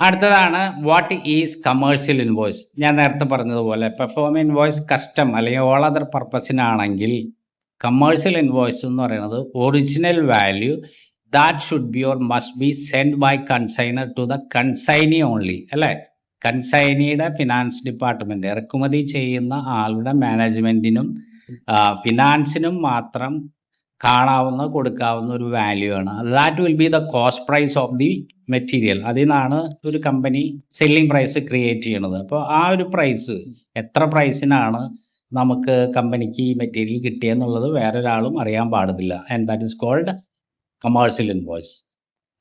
അടുത്തതാണ് what is commercial invoice. ഞാൻ നേരത്തെ പറഞ്ഞതുപോലെ പെർഫോം ഇൻവോയ്സ് കസ്റ്റം അല്ലെങ്കിൽ ഓൾ അതർ പർപ്പസിനാണെങ്കിൽ കമേഴ്സ്യൽ ഇൻവോയ്സ് എന്ന് പറയുന്നത് original value that should be or must be send by consignor to the consignee only, അല്ലേ? കൺസൈനിയുടെ ഫിനാൻസ് ഡിപ്പാർട്ട്മെന്റ്, ഇറക്കുമതി ചെയ്യുന്ന ആളുടെ മാനേജ്മെന്റിനും ഫിനാൻസിനും മാത്രം കാണാവുന്ന കൊടുക്കാവുന്ന ഒരു വാല്യൂ ആണ്. That will be the cost price of the material. അതിൽ നിന്നാണ് ഒരു കമ്പനി സെല്ലിംഗ് പ്രൈസ് ക്രിയേറ്റ് ചെയ്യണത്. അപ്പോൾ ആ ഒരു പ്രൈസ് എത്ര പ്രൈസിനാണ് നമുക്ക് കമ്പനിക്ക് ഈ മെറ്റീരിയൽ കിട്ടിയെന്നുള്ളത് വേറൊരാളും അറിയാൻ പാടില്ല. And that is called commercial invoice.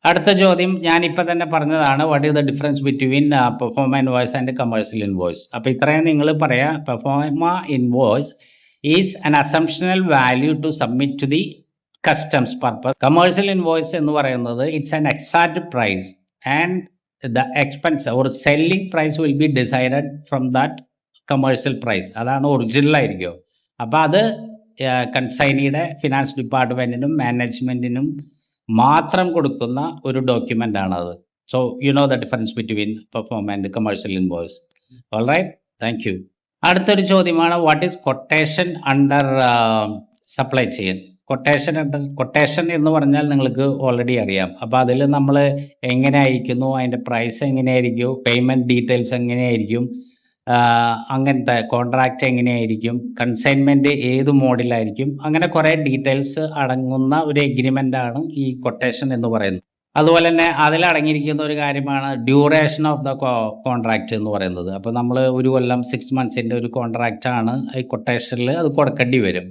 അടുത്ത ചോദ്യം ഞാൻ ഇപ്പം തന്നെ പറഞ്ഞതാണ്, what is the difference between proforma invoice and commercial invoice. അപ്പോൾ ഇത്രയും നിങ്ങൾ പറയാം. Proforma invoice is an assumptional value to submit to the customs purpose. Commercial invoice എന്ന് പറയുന്നത് it's an exact price and the expense or selling price will be decided from that commercial price. അതാണ് original ആയിരിക്കും. അപ്പോൾ അത് കൺസൈനിയുടെ finance ഡിപ്പാർട്ട്മെന്റിനും മാനേജ്മെന്റിനും മാത്രം കൊടുക്കുന്ന ഒരു document ആണത്. So you know the difference between perform and commercial invoice. Alright, thank you. അടുത്തൊരു ചോദ്യമാണ്, what is quotation under supply chain. Quotation എന്ന് പറഞ്ഞാൽ നിങ്ങൾക്ക് ഓൾറെഡി അറിയാം. അപ്പോൾ അതിൽ നമ്മൾ എങ്ങനെ അയക്കുന്നു, അതിൻ്റെ പ്രൈസ് എങ്ങനെയായിരിക്കും, പേയ്മെൻറ്റ് ഡീറ്റെയിൽസ് എങ്ങനെയായിരിക്കും, അങ്ങനത്തെ കോൺട്രാക്റ്റ് എങ്ങനെയായിരിക്കും, കൺസൈൻമെൻറ്റ് ഏത് മോഡിലായിരിക്കും, അങ്ങനെ കുറേ ഡീറ്റെയിൽസ് അടങ്ങുന്ന ഒരു എഗ്രിമെൻ്റ് ആണ് ഈ കൊട്ടേഷൻ എന്ന് പറയുന്നത്. അതുപോലെ തന്നെ അതിലടങ്ങിയിരിക്കുന്ന ഒരു കാര്യമാണ് ഡ്യൂറേഷൻ ഓഫ് ദ കോൺട്രാക്റ്റ് എന്ന് പറയുന്നത്. അപ്പോൾ നമ്മൾ ഒരു കൊല്ലം 6 months ഒരു കോൺട്രാക്റ്റ് ആണ് ഈ കൊട്ടേഷനിൽ അത് കൊടുക്കേണ്ടി വരും.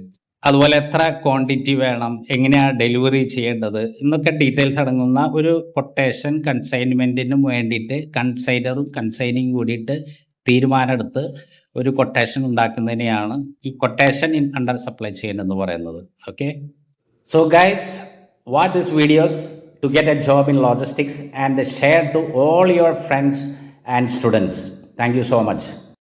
അതുപോലെ എത്ര ക്വാണ്ടിറ്റി വേണം, എങ്ങനെയാണ് ഡെലിവറി ചെയ്യേണ്ടത് എന്നൊക്കെ ഡീറ്റെയിൽസ് അടങ്ങുന്ന ഒരു കൊട്ടേഷൻ കൺസൈൻമെൻറ്റിനും വേണ്ടിയിട്ട് കൺസൈനറും കൺസൈനിയും കൂടിയിട്ട് തീരുമാനമെടുത്ത് ഒരു കൊട്ടേഷൻ ഉണ്ടാക്കുന്നതിനെയാണ് ഈ quotation in under supply chain എന്ന് പറയുന്നത്. Okay, so guys, watch this videos to get a job in logistics and share to all your friends and students. Thank you so much.